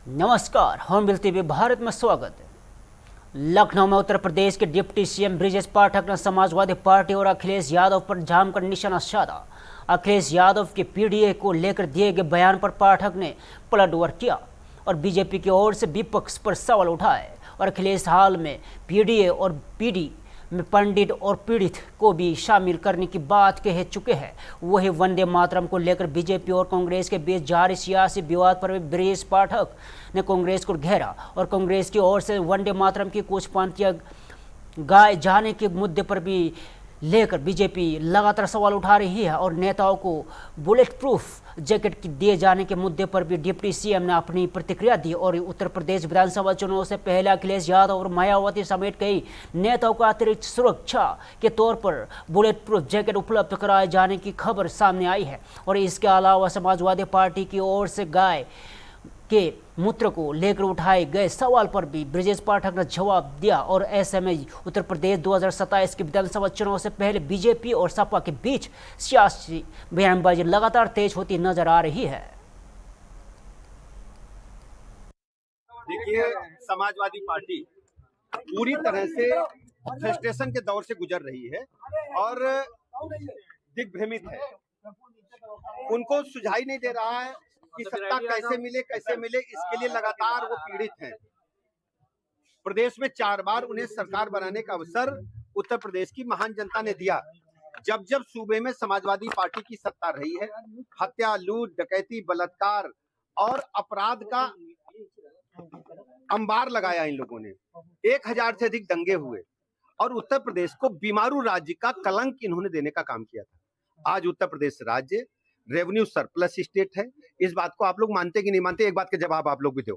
नमस्कार, hornbill TV Bharat में स्वागत है। लखनऊ में उत्तर प्रदेश के डिप्टी सीएम ब्रजेश पाठक ने समाजवादी पार्टी और अखिलेश यादव पर जमकर निशाना साधा। अखिलेश यादव के पीडीए को लेकर दिए गए बयान पर पाठक ने पलटवार किया और बीजेपी की ओर से विपक्ष पर सवाल उठाए और अखिलेश हाल में पीडीए और पीडी में पंडित और पीड़ित को भी शामिल करने की बात कह चुके हैं। वही वंदे मातरम को लेकर बीजेपी और कांग्रेस के बीच जारी सियासी विवाद पर ब्रजेश पाठक ने कांग्रेस को घेरा और कांग्रेस की ओर से वंदे मातरम की कुछ पंक्तियां गाए जाने के मुद्दे पर भी लेकर बीजेपी लगातार सवाल उठा रही है और नेताओं को बुलेट प्रूफ जैकेट दिए जाने के मुद्दे पर भी डिप्टी सीएम ने अपनी प्रतिक्रिया दी और उत्तर प्रदेश विधानसभा चुनाव से पहले अखिलेश यादव और मायावती समेत कई नेताओं को अतिरिक्त सुरक्षा के तौर पर बुलेट प्रूफ जैकेट उपलब्ध कराए जाने की खबर सामने आई है। और इसके अलावा समाजवादी पार्टी की ओर से गाय के मूत्र को लेकर उठाए गए सवाल पर भी ब्रजेश पाठक ने जवाब दिया और ऐसे में उत्तर प्रदेश 2027 के विधानसभा चुनाव से पहले बीजेपी और सपा के बीच सियासी बयानबाजी लगातार तेज होती नजर आ रही है। देखिए, समाजवादी पार्टी पूरी तरह से फ्रस्ट्रेशन के दौर से गुजर रही है और दिग्भ्रमित है। उनको सुझाई नहीं दे रहा है कि सत्ता कैसे मिले इसके लिए लगातार वो पीड़ित हैं। प्रदेश में 4 बार उन्हें सरकार बनाने का अवसर उत्तर प्रदेश की महान जनता ने दिया। जब जब सूबे में समाजवादी पार्टी की सत्ता रही है, हत्या, लूट, डकैती, बलात्कार और अपराध का अंबार लगाया इन लोगों ने। 1000 से अधिक दंगे हुए और उत्तर प्रदेश को बीमारू राज्य का कलंक इन्होंने देने का काम किया था। आज उत्तर प्रदेश राज्य रेवेन्यू सरप्लस स्टेट है। इस बात को आप लोग मानते कि नहीं मानते? एक बात के जवाब आप लोग भी दो।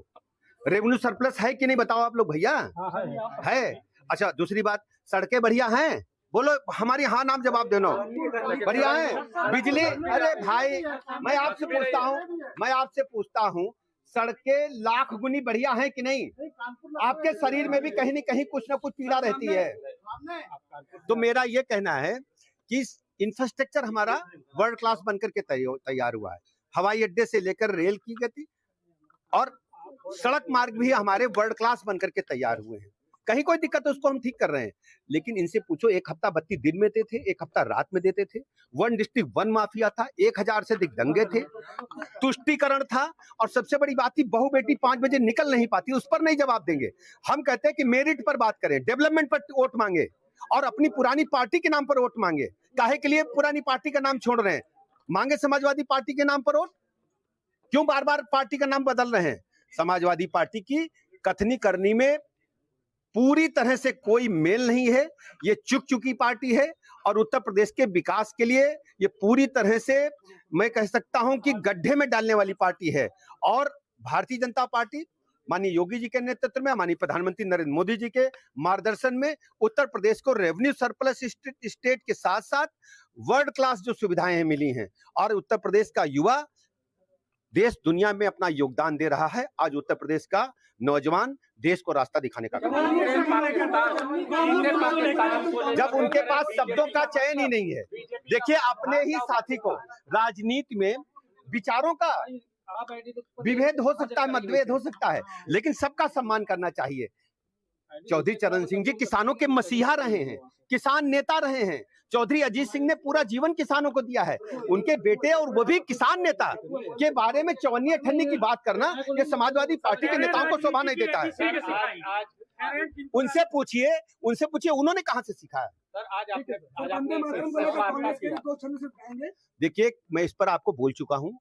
रेवेन्यू सरप्लस है कि नहीं, बताओ आप लोग भैया। है। अच्छा, दूसरी बात, सड़कें बढ़िया हैं? बोलो हमारी हाँ नाम जवाब देना। बढ़िया है। बिजली, अरे भाई मैं आपसे पूछता हूँ सड़कें लाख गुनी बढ़िया है कि नहीं? आपके शरीर में भी कहीं न कहीं कुछ ना कुछ पीड़ा रहती है। तो मेरा ये कहना है कि इंफ्रास्ट्रक्चर हमारा वर्ल्ड क्लास बनकर के तैयार हुआ है। हवाई अड्डे से लेकर रेल की गति और सड़क मार्ग भी हमारे वर्ल्ड क्लास बनकर के तैयार हुए हैं। कहीं कोई दिक्कत है उसको हम ठीक कर रहे हैं। लेकिन इनसे पूछो, 1 हफ्ता बत्ती दिन में देते थे, 1 हफ्ता रात में देते थे। 1 डिस्ट्रिक्ट 1 माफिया था, 1000 से अधिक दंगे थे, तुष्टीकरण था और सबसे बड़ी बात थी बहू बेटी 5 बजे निकल नहीं पाती। उस पर नहीं जवाब देंगे। हम कहते हैं कि मेरिट पर बात करें, डेवलपमेंट पर वोट मांगे और अपनी पुरानी पार्टी के नाम पर वोट मांगे। काहे के लिए पुरानी पार्टी का नाम छोड़ रहे हैं? मांगे समाजवादी पार्टी के नाम पर वोट। क्यों बार बार पार्टी का नाम बदल रहे हैं? समाजवादी पार्टी की कथनी करनी में पूरी तरह से कोई मेल नहीं है। ये चुक चुकी पार्टी है और उत्तर प्रदेश के विकास के लिए ये पूरी तरह से मैं कह सकता हूं कि गड्ढे में डालने वाली पार्टी है। और भारतीय जनता पार्टी माननीय योगी जी के नेतृत्व में, माननीय प्रधानमंत्री नरेंद्र मोदी जी के मार्गदर्शन में उत्तर प्रदेश को रेवेन्यू सरप्लस स्टेट के साथ साथ वर्ल्ड क्लास जो सुविधाएं मिली हैं और उत्तर प्रदेश का युवा देश दुनिया में अपना योगदान दे रहा है। आज उत्तर प्रदेश का नौजवान देश को रास्ता दिखाने का काम। जब उनके पास शब्दों का चयन ही नहीं है। देखिए, अपने ही साथी को राजनीति में विचारों का विभेद हो सकता है, मतभेद हो सकता है, लेकिन सबका सम्मान करना चाहिए। चौधरी चरण सिंह जी किसानों के मसीहा रहे हैं, किसान नेता रहे हैं। चौधरी अजीत सिंह ने पूरा जीवन किसानों को दिया है। उनके बेटे और वो भी किसान नेता के बारे में चौनी अठन्नी की बात करना ये समाजवादी पार्टी के नेताओं को शोभा नहीं देता है। उनसे पूछिए उन्होंने कहां से सीखा है। देखिए, मैं इस पर आपको बोल चुका हूं।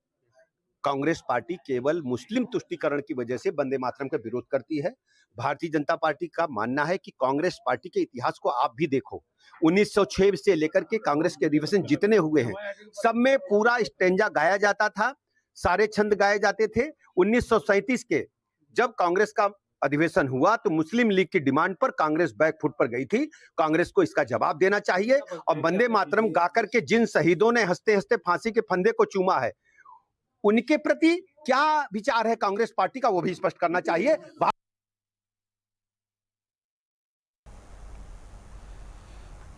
कांग्रेस पार्टी केवल मुस्लिम तुष्टीकरण की वजह से वंदे मातरम का विरोध करती है। भारतीय जनता पार्टी का मानना है कि कांग्रेस पार्टी के इतिहास को आप भी देखो। 1906 से लेकर के कांग्रेस के अधिवेशन जितने हुए हैं सब में पूरा स्टेंजा गाया जाता था, सारे छंद गाए जाते थे। 1937 के जब कांग्रेस का अधिवेशन हुआ तो मुस्लिम लीग की डिमांड पर कांग्रेस बैकफुट पर गई थी। कांग्रेस को इसका जवाब देना चाहिए और वंदे मातरम गाकर के जिन शहीदों ने हंसते हंसते फांसी के फंदे को चूमा है उनके प्रति क्या विचार है कांग्रेस पार्टी का, वो भी स्पष्ट करना चाहिए।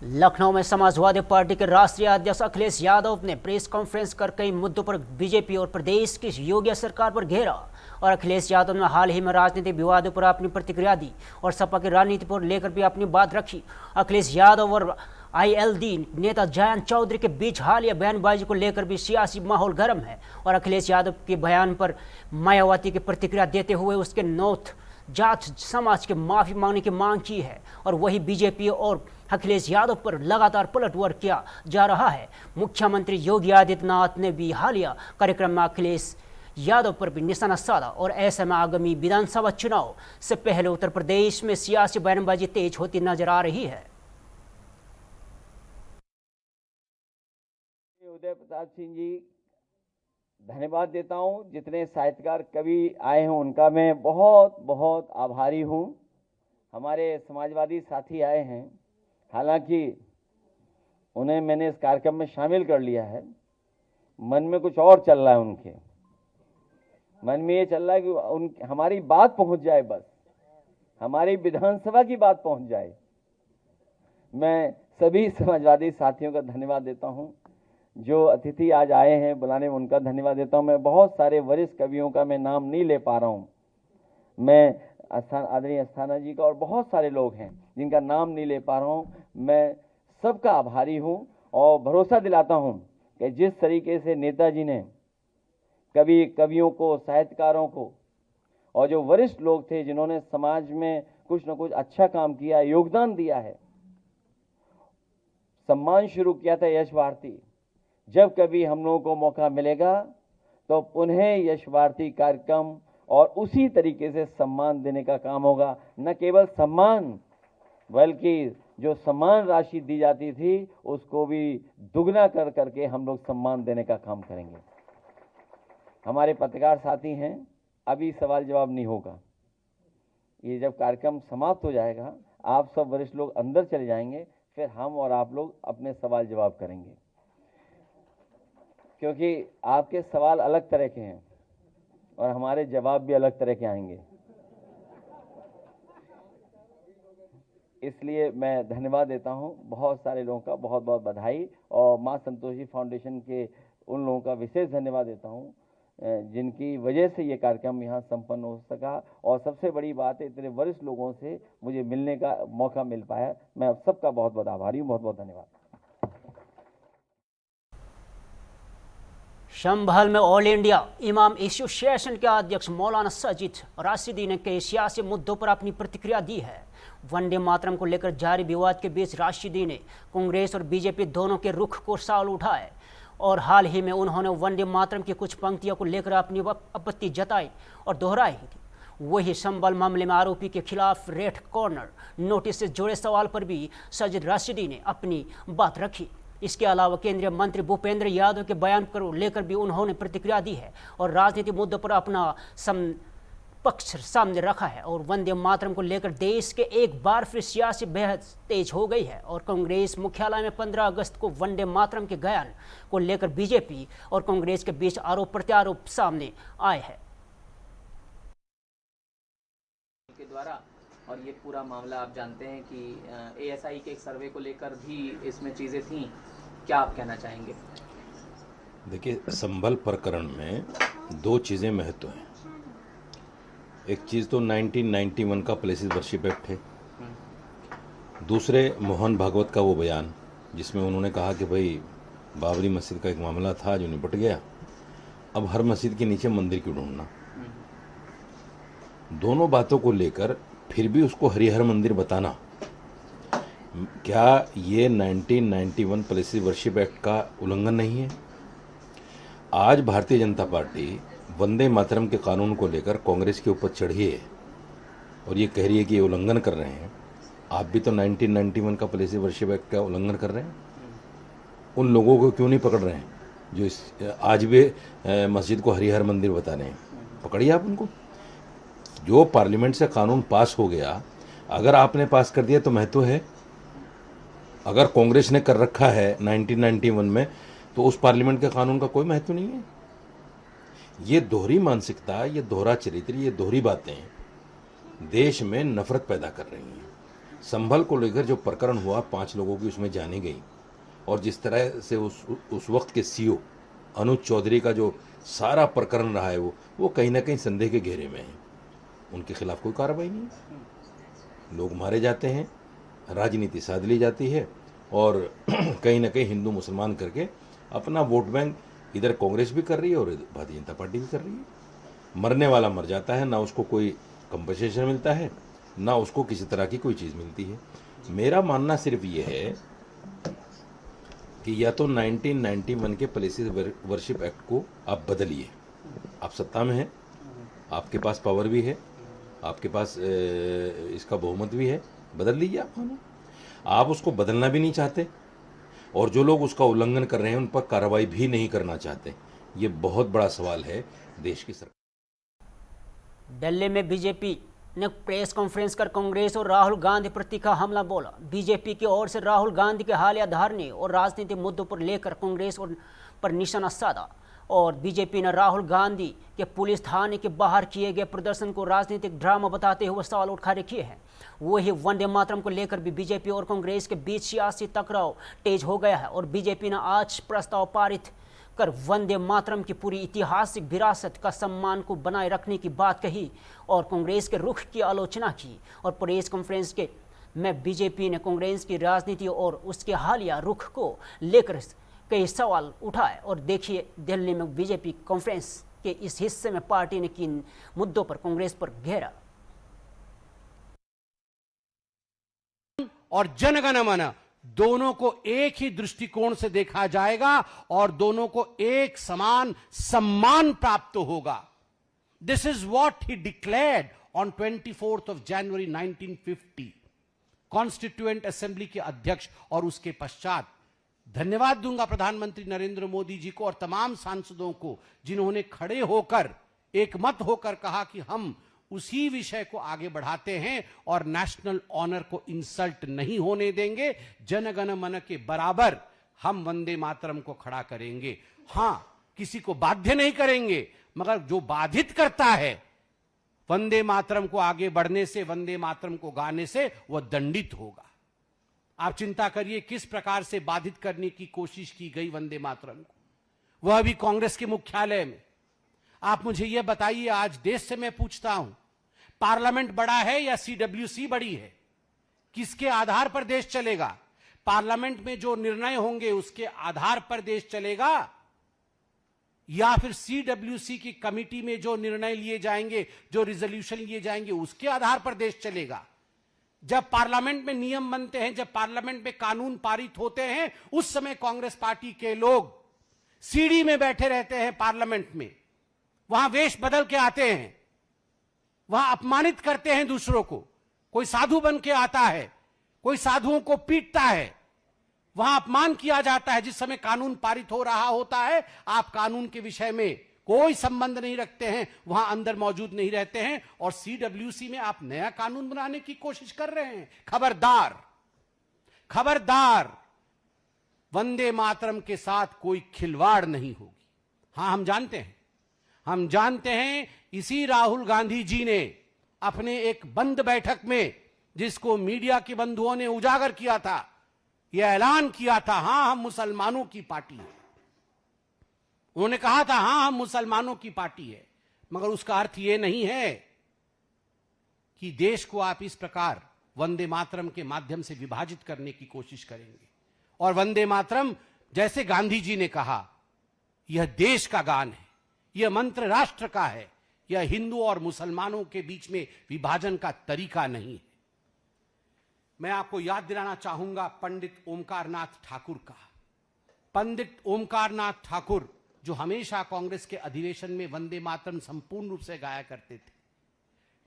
लखनऊ में समाजवादी पार्टी के राष्ट्रीय अध्यक्ष अखिलेश यादव ने प्रेस कॉन्फ्रेंस कर कई मुद्दों पर बीजेपी और प्रदेश की योगी सरकार पर घेरा और अखिलेश यादव ने हाल ही में राजनीतिक विवादों पर अपनी प्रतिक्रिया दी और सपा की रणनीति पर लेकर भी अपनी बात रखी। अखिलेश यादव और ILD नेता जयंत चौधरी के बीच हालिया बयानबाजी को लेकर भी सियासी माहौल गर्म है और अखिलेश यादव के बयान पर मायावती की प्रतिक्रिया देते हुए उसके नॉर्थ जाट समाज के माफी मांगने की मांग की है और वही बीजेपी और अखिलेश यादव पर लगातार पलटवार किया जा रहा है। मुख्यमंत्री योगी आदित्यनाथ ने भी हालिया कार्यक्रम में अखिलेश यादव पर भी निशाना साधा और ऐसे में आगामी विधानसभा चुनाव से पहले उत्तर प्रदेश में सियासी बयानबाजी तेज होती नजर आ रही है। उदय प्रताप सिंह जी धन्यवाद देता हूं। जितने साहित्यकार कवि आए हैं उनका मैं बहुत बहुत आभारी हूं। हमारे समाजवादी साथी आए हैं, हालांकि उन्हें मैंने इस कार्यक्रम में शामिल कर लिया है। मन में कुछ और चल रहा है, उनके मन में ये चल रहा है कि हमारी बात पहुंच जाए, बस हमारी विधानसभा की बात पहुंच जाए। मैं सभी समाजवादी साथियों का धन्यवाद देता हूं। जो अतिथि आज आए हैं बुलाने में उनका धन्यवाद देता हूं। मैं बहुत सारे वरिष्ठ कवियों का मैं नाम नहीं ले पा रहा हूं। मैं आदरणीय अस्थाना जी का और बहुत सारे लोग हैं जिनका नाम नहीं ले पा रहा हूं। मैं सबका आभारी हूं और भरोसा दिलाता हूं कि जिस तरीके से नेताजी ने कवियों को, साहित्यकारों को और जो वरिष्ठ लोग थे जिन्होंने समाज में कुछ न कुछ अच्छा काम किया, योगदान दिया है, सम्मान शुरू किया था यश भारती। जब कभी हम लोगों को मौका मिलेगा तो पुनः यश भारती कार्यक्रम और उसी तरीके से सम्मान देने का काम होगा। न केवल सम्मान बल्कि जो सम्मान राशि दी जाती थी उसको भी दुगना कर करके हम लोग सम्मान देने का काम करेंगे। हमारे पत्रकार साथी हैं, अभी सवाल जवाब नहीं होगा। ये जब कार्यक्रम समाप्त हो जाएगा आप सब वरिष्ठ लोग अंदर चले जाएंगे, फिर हम और आप लोग अपने सवाल जवाब करेंगे, क्योंकि आपके सवाल अलग तरह के हैं और हमारे जवाब भी अलग तरह के आएंगे। इसलिए मैं धन्यवाद देता हूं बहुत सारे लोगों का, बहुत बहुत बधाई, और मां संतोषी फाउंडेशन के उन लोगों का विशेष धन्यवाद देता हूं जिनकी वजह से ये कार्यक्रम यहाँ संपन्न हो सका। और सबसे बड़ी बात है, इतने वरिष्ठ लोगों से मुझे मिलने का मौका मिल पाया। मैं सबका बहुत बहुत आभारी हूँ। बहुत बहुत धन्यवाद। संभल में ऑल इंडिया इमाम एसोसिएशन के अध्यक्ष मौलाना सजिद राशिदी ने कई सियासी मुद्दों पर अपनी प्रतिक्रिया दी है। वंदे मातरम को लेकर जारी विवाद के बीच राशिदी ने कांग्रेस और बीजेपी दोनों के रुख को सवाल उठाए और हाल ही में उन्होंने वंदे मातरम की कुछ पंक्तियों को लेकर अपनी आपत्ति जताई और दोहराई थी। वही संभल मामले में आरोपी के खिलाफ रेड कॉर्नर नोटिस से जुड़े सवाल पर भी सजिद राशिदी ने अपनी बात रखी। इसके अलावा केंद्रीय मंत्री भूपेंद्र यादव के बयान को लेकर भी उन्होंने प्रतिक्रिया दी है और राजनीतिक मुद्दों पर अपना पक्ष सामने रखा है। और वंदे मातरम को लेकर देश के एक बार फिर सियासी बहस तेज हो गई है और कांग्रेस मुख्यालय में 15 अगस्त को वंदे मातरम के गायन को लेकर बीजेपी और कांग्रेस के बीच आरोप प्रत्यारोप सामने आए हैं। के द्वारा और ये पूरा मामला आप जानते हैं कि ASI के एक सर्वे को लेकर भी इसमें चीज़ें थीं, क्या आप कहना चाहेंगे? देखिए, संभल प्रकरण में दो चीज़ें महत्व हैं। एक चीज़ तो 1991 का प्लेसेस वर्शिप एक्ट है, दूसरे मोहन भागवत का वो बयान जिसमें उन्होंने कहा कि भाई बाबरी मस्जिद का एक मामला था जो निपट गया, अब हर मस्जिद के नीचे मंदिर क्यों ढूंढना। दोनों बातों को लेकर फिर भी उसको हरिहर मंदिर बताना, क्या ये 1991 प्लेसेस वर्शिप एक्ट का उल्लंघन नहीं है? आज भारतीय जनता पार्टी वंदे मातरम के कानून को लेकर कांग्रेस के ऊपर चढ़ी है और ये कह रही है कि ये उल्लंघन कर रहे हैं। आप भी तो 1991 का प्लेसेस वर्शिप एक्ट का उल्लंघन कर रहे हैं। उन लोगों को क्यों नहीं पकड़ रहे हैं जो आज भी मस्जिद को हरिहर मंदिर बता रहे हैं? पकड़िए आप उनको। जो पार्लियामेंट से कानून पास हो गया, अगर आपने पास कर दिया तो महत्व है। अगर कांग्रेस ने कर रखा है 1991 में, तो उस पार्लियामेंट के कानून का कोई महत्व नहीं है। ये दोहरी मानसिकता, ये दोहरा चरित्र, ये दोहरी बातें देश में नफरत पैदा कर रही हैं। संभल को लेकर जो प्रकरण हुआ, 5 लोगों की उसमें जानी गई और जिस तरह से उस वक्त के CEO अनुज चौधरी का जो सारा प्रकरण रहा है वो कहीं ना कहीं संदेह के घेरे में है। उनके खिलाफ कोई कार्रवाई नहीं है, लोग मारे जाते हैं, राजनीति साध ली जाती है और कहीं ना कहीं हिंदू मुसलमान करके अपना वोट बैंक इधर कांग्रेस भी कर रही है और भारतीय जनता पार्टी भी कर रही है। मरने वाला मर जाता है, ना उसको कोई कंपनसेशन मिलता है, ना उसको किसी तरह की कोई चीज़ मिलती है। मेरा मानना सिर्फ ये है कि या तो 1991 के पॉलिसी वर्शिप एक्ट को आप बदलिए, आप सत्ता में हैं, आपके पास पावर भी है, आपके पास इसका बहुमत भी है, बदल लीजिए आप कानून। आप उसको बदलना भी नहीं चाहते और जो लोग उसका उल्लंघन कर रहे हैं उन पर कार्रवाई भी नहीं करना चाहते। ये बहुत बड़ा सवाल है देश की सरकार। दिल्ली में बीजेपी ने प्रेस कॉन्फ्रेंस कर कांग्रेस और राहुल गांधी पर तीखा हमला बोला। बीजेपी की ओर से राहुल गांधी के हालिया धरने और राजनीतिक मुद्दों पर लेकर कांग्रेस पर निशाना साधा और बीजेपी ने राहुल गांधी के पुलिस थाने के बाहर किए गए प्रदर्शन को राजनीतिक ड्रामा बताते हुए सवाल खड़े किए हैं। वही वंदे मातरम को लेकर भी बीजेपी और कांग्रेस के बीच सियासी टकराव तेज हो गया है और बीजेपी ने आज प्रस्ताव पारित कर वंदे मातरम की पूरी ऐतिहासिक विरासत का सम्मान को बनाए रखने की बात कही और कांग्रेस के रुख की आलोचना की। और प्रेस कॉन्फ्रेंस में बीजेपी ने कांग्रेस की राजनीति और उसके हालिया रुख को लेकर कई सवाल उठाए। और देखिए दिल्ली में बीजेपी कॉन्फ्रेंस के इस हिस्से में पार्टी ने किन मुद्दों पर कांग्रेस पर घेरा। और जनगण मन दोनों को एक ही दृष्टिकोण से देखा जाएगा और दोनों को एक समान सम्मान प्राप्त होगा। This is what he declared on 24th of January 1950 constituent assembly के अध्यक्ष। और उसके पश्चात धन्यवाद दूंगा प्रधानमंत्री नरेंद्र मोदी जी को और तमाम सांसदों को जिन्होंने खड़े होकर एक मत होकर कहा कि हम उसी विषय को आगे बढ़ाते हैं और नेशनल ऑनर को इंसल्ट नहीं होने देंगे। जनगण मन के बराबर हम वंदे मातरम को खड़ा करेंगे। हां, किसी को बाध्य नहीं करेंगे, मगर जो बाधित करता है वंदे मातरम को आगे बढ़ने से, वंदे मातरम को गाने से, वह दंडित होगा। आप चिंता करिए किस प्रकार से बाधित करने की कोशिश की गई वंदे मातरम को, वह भी कांग्रेस के मुख्यालय में। आप मुझे यह बताइए, आज देश से मैं पूछता हूं, पार्लियामेंट बड़ा है या सीडब्ल्यूसी बड़ी है? किसके आधार पर देश चलेगा? पार्लियामेंट में जो निर्णय होंगे उसके आधार पर देश चलेगा या फिर सीडब्ल्यूसी की कमिटी में जो निर्णय लिए जाएंगे, जो रिजोल्यूशन लिए जाएंगे, उसके आधार पर देश चलेगा? जब पार्लियामेंट में नियम बनते हैं, जब पार्लियामेंट में कानून पारित होते हैं, उस समय कांग्रेस पार्टी के लोग सीढ़ी में बैठे रहते हैं पार्लियामेंट में, वहां वेश बदल के आते हैं, वहां अपमानित करते हैं दूसरों को। कोई साधु बन के आता है, कोई साधुओं को पीटता है, वहां अपमान किया जाता है। जिस समय कानून पारित हो रहा होता है, आप कानून के विषय में कोई संबंध नहीं रखते हैं, वहां अंदर मौजूद नहीं रहते हैं और सीडब्ल्यूसी में आप नया कानून बनाने की कोशिश कर रहे हैं। खबरदार, खबरदार, वंदे मातरम के साथ कोई खिलवाड़ नहीं होगी। हां, हम जानते हैं इसी राहुल गांधी जी ने अपने एक बंद बैठक में, जिसको मीडिया के बंधुओं ने उजागर किया था, यह ऐलान किया था, हां हम मुसलमानों की पार्टी है। उन्होंने कहा था हां हम मुसलमानों की पार्टी है, मगर उसका अर्थ यह नहीं है कि देश को आप इस प्रकार वंदे मातरम के माध्यम से विभाजित करने की कोशिश करेंगे। और वंदे मातरम, जैसे गांधी जी ने कहा, यह देश का गान है, यह मंत्र राष्ट्र का है, यह हिंदू और मुसलमानों के बीच में विभाजन का तरीका नहीं है। मैं आपको याद दिलाना चाहूंगा पंडित ओमकारनाथ ठाकुर का। पंडित ओमकारनाथ ठाकुर जो हमेशा कांग्रेस के अधिवेशन में वंदे मातरम संपूर्ण रूप से गाया करते थे,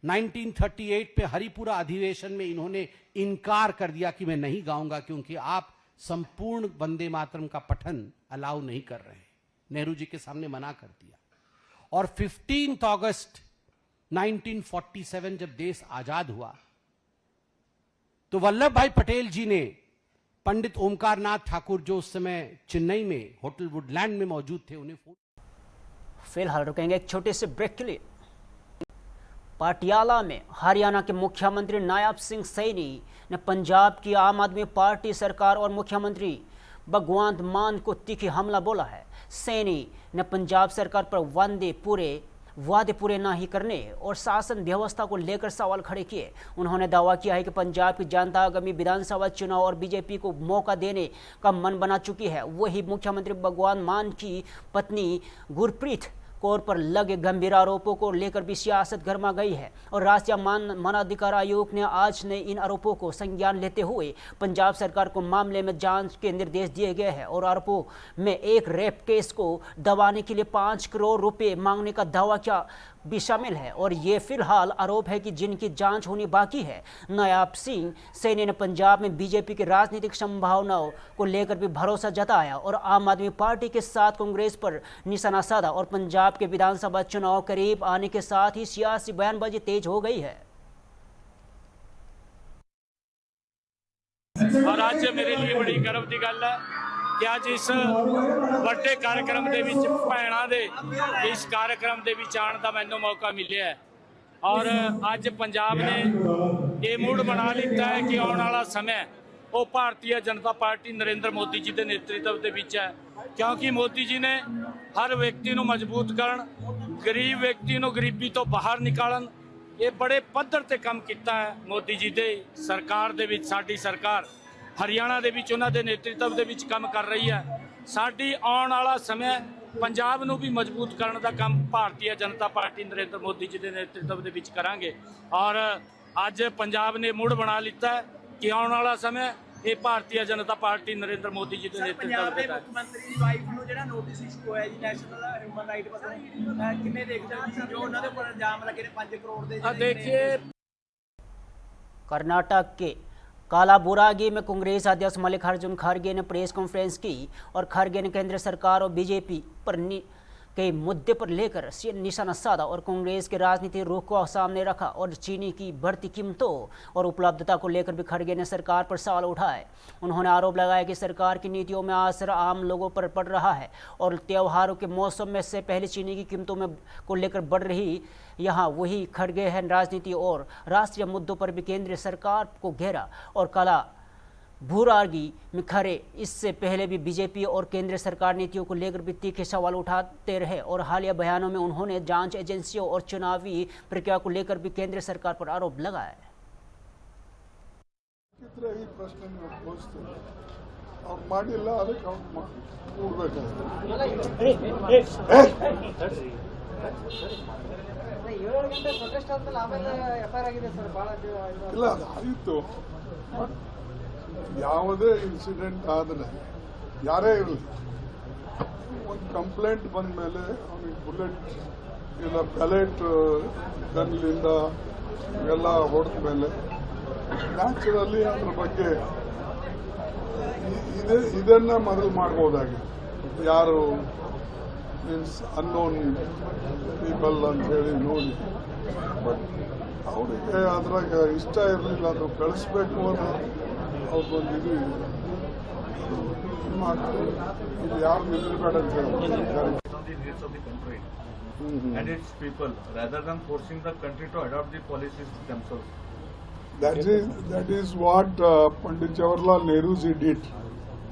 1938 पे हरिपुरा अधिवेशन में इन्होंने इनकार कर दिया कि मैं नहीं गाऊंगा क्योंकि आप संपूर्ण वंदे मातरम का पठन अलाउ नहीं कर रहे हैं। नेहरू जी के सामने मना कर दिया। और 15 अगस्त 1947 जब देश आजाद हुआ तो वल्लभ भाई पटेल जी ने पंडित ओमकारनाथ ठाकुर, जो उस समय चेन्नई में होटल वुडलैंड में मौजूद थे, उन्हें फिलहाल रुकेंगे एक छोटे से ब्रेक के लिए। पटियाला में हरियाणा के मुख्यमंत्री नायब सिंह सैनी ने पंजाब की आम आदमी पार्टी सरकार और मुख्यमंत्री भगवंत मान को तीखी हमला बोला है। सैनी ने पंजाब सरकार पर वादे पूरे ना ही करने और शासन व्यवस्था को लेकर सवाल खड़े किए। उन्होंने दावा किया है कि पंजाब की जनता आगामी विधानसभा चुनाव और बीजेपी को मौका देने का मन बना चुकी है। वही मुख्यमंत्री भगवंत मान की पत्नी गुरप्रीत कौर पर लगे गंभीर आरोपों को लेकर भी सियासत गर्मा गई है और राष्ट्रीय मानवाधिकार आयोग ने आज ने इन आरोपों को संज्ञान लेते हुए पंजाब सरकार को मामले में जांच के निर्देश दिए गए हैं और आरोपों में एक रेप केस को दबाने के लिए 5 करोड़ रुपए मांगने का दावा क्या भी शामिल है। और ये फिलहाल आरोप है कि जिनकी जांच होनी बाकी है। नायब सिंह सैनी ने पंजाब में बीजेपी की राजनीतिक संभावनाओं को लेकर भी भरोसा जताया और आम आदमी पार्टी के साथ कांग्रेस पर निशाना साधा और पंजाब के विधानसभा चुनाव करीब आने के साथ ही सियासी बयानबाजी तेज हो गई है। और आज मेरे लिए बड़ी गर्व की गल है कि आज इस ਵੱਡੇ कार्यक्रम ਦੇ ਵਿੱਚ ਭੈਣਾਂ ਦੇ इस कार्यक्रम ਦੇ ਵਿੱਚ ਆਉਣ ਦਾ ਮੈਨੂੰ मौका मिले है और ਅੱਜ पंजाब ने ये मूड बना लिता है कि आने वाला समय वो भारतीय जनता पार्टी नरेंद्र मोदी जी के नेतृत्व ਦੇ ਵਿੱਚ है क्योंकि मोदी जी ने हर व्यक्ति को मजबूत करन गरीब व्यक्ति को गरीबी तो बाहर निकालन ये बड़े पद्धर ते काम किया है। मोदी जी दे सरकार दे विच साडी सरकार हरियाणा दे विच उन्हां दे नेतृत्व दे विच काम कर रही है। साडी आने वाला समय पंजाब नूं भी मजबूत करने का काम भारतीय जनता पार्टी नरेंद्र मोदी जी के नेतृत्व दे विच करांगे और अज पंजाब ने मुड़ बना लिता है कि आने वाला समय ये भारतीय जनता पार्टी नरेंद्र मोदी जी के नेतृत्व में मुख्यमंत्री की वाइफ ਨੂੰ ਜਿਹੜਾ ਨੋਟਿਸ ਇਸ਼ੂ ਹੋਇਆ ਜੀ ਨੈਸ਼ਨਲ ਹਿਊਮਨ ਰਾਈਟ ਵੱਲੋਂ ਕਿੰਨੇ ਦੇਖਦੇ ਹੋ ਜੋ ਉਹਨਾਂ ਦੇ ਉੱਪਰ ਇਲਜ਼ਾਮ ਲੱਗੇ ਨੇ 5 ਕਰੋੜ ਦੇ देखिए कर्नाटक के कालाबुरागी में कांग्रेस अध्यक्ष मल्लिकार्जुन खड़गे ने प्रेस कॉन्फ्रेंस की और खड़गे ने केंद्र सरकार और बीजेपी पर कई मुद्दे पर लेकर निशाना साधा और कांग्रेस के राजनीतिक रुख को सामने रखा और चीनी की बढ़ती कीमतों और उपलब्धता को लेकर भी खड़गे ने सरकार पर सवाल उठाए। उन्होंने आरोप लगाया कि सरकार की नीतियों में असर आम लोगों पर पड़ रहा है और त्योहारों के मौसम में से पहले चीनी की कीमतों में को लेकर बढ़ रही यहाँ वही खड़गे हैं राजनीति और राष्ट्रीय मुद्दों पर भी केंद्र सरकार को घेरा और काला भूरागी में खड़े। इससे पहले भी बीजेपी और केंद्र सरकार नीतियों को लेकर भी तीखे सवाल उठाते रहे और हालिया बयानों में उन्होंने जांच एजेंसियों और चुनावी प्रक्रिया को लेकर भी केंद्र सरकार पर आरोप लगाया। ಯಾವುದೇ ಇನ್ಸಿಡೆಂಟ್ ಆದರೆ ಯಾರೇ ಇರಲಿ ಒಂದು ಕಂಪ್ಲೇಂಟ್ ಬಂದ ಮೇಲೆ ಅವನಿಗೆ ಬುಲೆಟ್ ಇಲ್ಲ ಪ್ಯಾಲೆಟ್ ಗನ್ಲಿಂದ ಇವೆಲ್ಲ ಹೊಡೆದ ಮೇಲೆ ನ್ಯಾಚುರಲಿ ಅದ್ರ ಬಗ್ಗೆ ಇದನ್ನ ಮೊದಲು ಮಾಡ್ಬೋದಾಗಿತ್ತು ಯಾರು ಮೀನ್ಸ್ ಅನ್ನೋನ್ ಪೀಪಲ್ ಅಂತ ಹೇಳಿ ನೋಡಿ ಬಟ್ ಅವರಿಗೆ ಅದ್ರಾಗ ಇಷ್ಟ ಇರಲಿಲ್ಲ ಅದು ಕಳಿಸ್ಬೇಕು ಅನ್ನೋ ಅವ್ರಿಗೊಂದು ಇದು ಇದು ಯಾರು ನಿಲ್ಲಬೇಡ ಅಂತ ಹೇಳಿ and its people rather than forcing the country to adopt the policies themselves. That is what Pandit Jawaharlal Nehru ji did.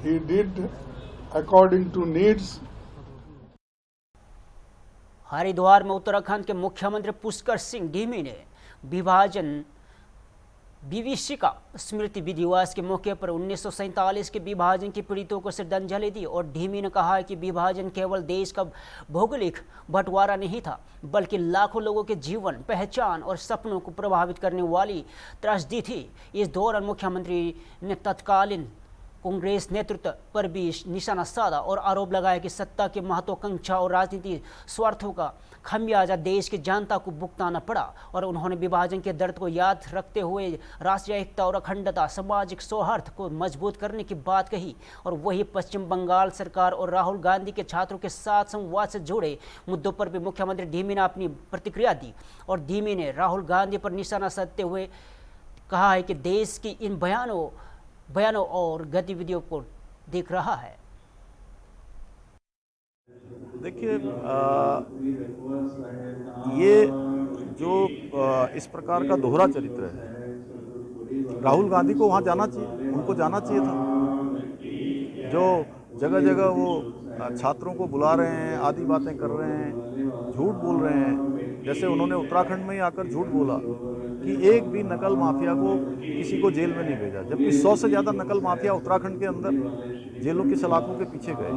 He did according to needs. Haridwar में उत्तराखंड के मुख्यमंत्री पुष्कर सिंह धामी ने विभीषिका स्मृति दिवस के मौके पर 1947 के विभाजन के पीड़ितों को श्रद्धांजलि दी और धामी ने कहा कि विभाजन केवल देश का भौगोलिक बंटवारा नहीं था बल्कि लाखों लोगों के जीवन पहचान और सपनों को प्रभावित करने वाली त्रासदी थी। इस दौरान मुख्यमंत्री ने तत्कालीन कांग्रेस नेतृत्व पर भी निशाना साधा और आरोप लगाया कि सत्ता की महत्वाकांक्षा और राजनीतिक स्वार्थों का खमियाजा देश की जनता को भुगताना पड़ा और उन्होंने विभाजन के दर्द को याद रखते हुए राष्ट्रीय एकता और अखंडता सामाजिक सौहार्द को मजबूत करने की बात कही। और वही पश्चिम बंगाल सरकार और राहुल गांधी के छात्रों के साथ संवाद से जुड़े मुद्दों पर भी मुख्यमंत्री धामी ने अपनी प्रतिक्रिया दी और धामी ने राहुल गांधी पर निशाना साधते हुए कहा है कि देश की इन बयानों और गतिविधियों को देख रहा है। देखिए ये जो इस प्रकार का दोहरा चरित्र है, राहुल गांधी को वहाँ जाना चाहिए, उनको जाना चाहिए था। जो जगह जगह वो छात्रों को बुला रहे हैं, आदि बातें कर रहे हैं, झूठ बोल रहे हैं। जैसे उन्होंने उत्तराखंड में ही आकर झूठ बोला कि एक भी नकल माफिया को किसी को जेल में नहीं भेजा, जबकि 100 से ज़्यादा नकल माफिया उत्तराखंड के अंदर जेलों की सलाखों के पीछे गए।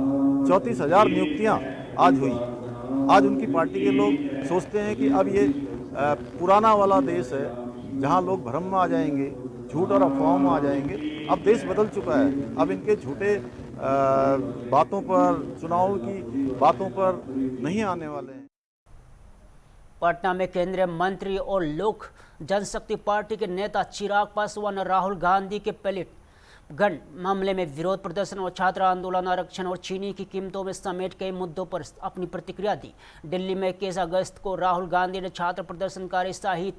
34,000 नियुक्तियाँ आज हुई। आज उनकी पार्टी के लोग सोचते हैं कि अब ये पुराना वाला देश है जहाँ लोग भ्रम में आ जाएंगे, झूठ और अफवाहों में आ जाएंगे। अब देश बदल चुका है। अब इनके झूठे बातों पर, चुनाव की बातों पर नहीं आने वाले हैं। पटना में केंद्रीय मंत्री और लोक जनशक्ति पार्टी के नेता चिराग पासवान ने राहुल गांधी के पैलेट गन मामले में विरोध प्रदर्शन और छात्र आंदोलन, आरक्षण और चीनी की कीमतों में समेत कई मुद्दों पर अपनी प्रतिक्रिया दी। दिल्ली में 21 अगस्त को राहुल गांधी ने छात्र प्रदर्शनकारी शाहिद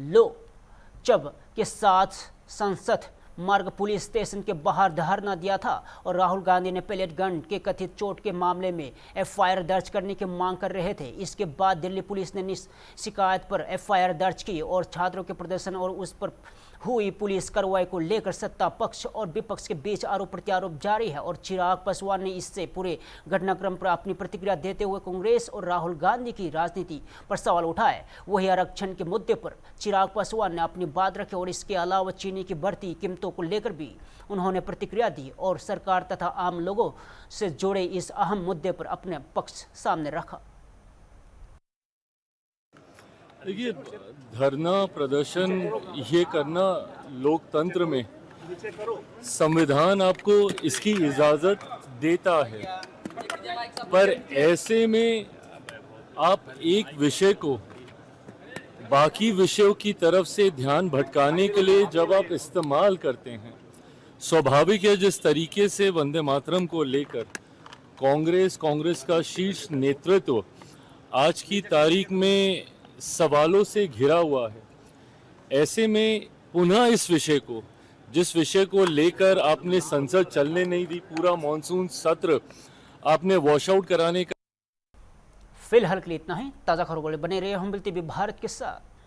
लोचब के साथ संसद मार्ग पुलिस स्टेशन के बाहर धरना दिया था और राहुल गांधी ने पैलेट गन के कथित चोट के मामले में एफआईआर दर्ज करने की मांग कर रहे थे। इसके बाद दिल्ली पुलिस ने शिकायत पर एफआईआर दर्ज की और छात्रों के प्रदर्शन और उस पर हुई पुलिस कार्रवाई को लेकर सत्ता पक्ष और विपक्ष के बीच आरोप प्रत्यारोप जारी है। और चिराग पासवान ने इससे पूरे घटनाक्रम पर अपनी प्रतिक्रिया देते हुए कांग्रेस और राहुल गांधी की राजनीति पर सवाल उठाए। वही आरक्षण के मुद्दे पर चिराग पासवान ने अपनी बात रखी और इसके अलावा चीनी की बढ़ती कीमतों को लेकर भी उन्होंने प्रतिक्रिया दी और सरकार तथा आम लोगों से जुड़े इस अहम मुद्दे पर अपने पक्ष सामने रखा। देखिए, धरना प्रदर्शन ये करना लोकतंत्र में संविधान आपको इसकी इजाज़त देता है, पर ऐसे में आप एक विषय को बाकी विषयों की तरफ से ध्यान भटकाने के लिए जब आप इस्तेमाल करते हैं, स्वाभाविक है जिस तरीके से वंदे मातरम को लेकर कांग्रेस का शीर्ष नेतृत्व आज की तारीख में सवालों से घिरा हुआ है, ऐसे में पुनः इस विषय को, जिस विषय को लेकर आपने संसद चलने नहीं दी, पूरा मॉनसून सत्र आपने वॉश आउट कराने का। फिलहाल के लिए इतना ही। ताज़ा खबरों के लिए बने रहिए हम टीवी भारत के साथ।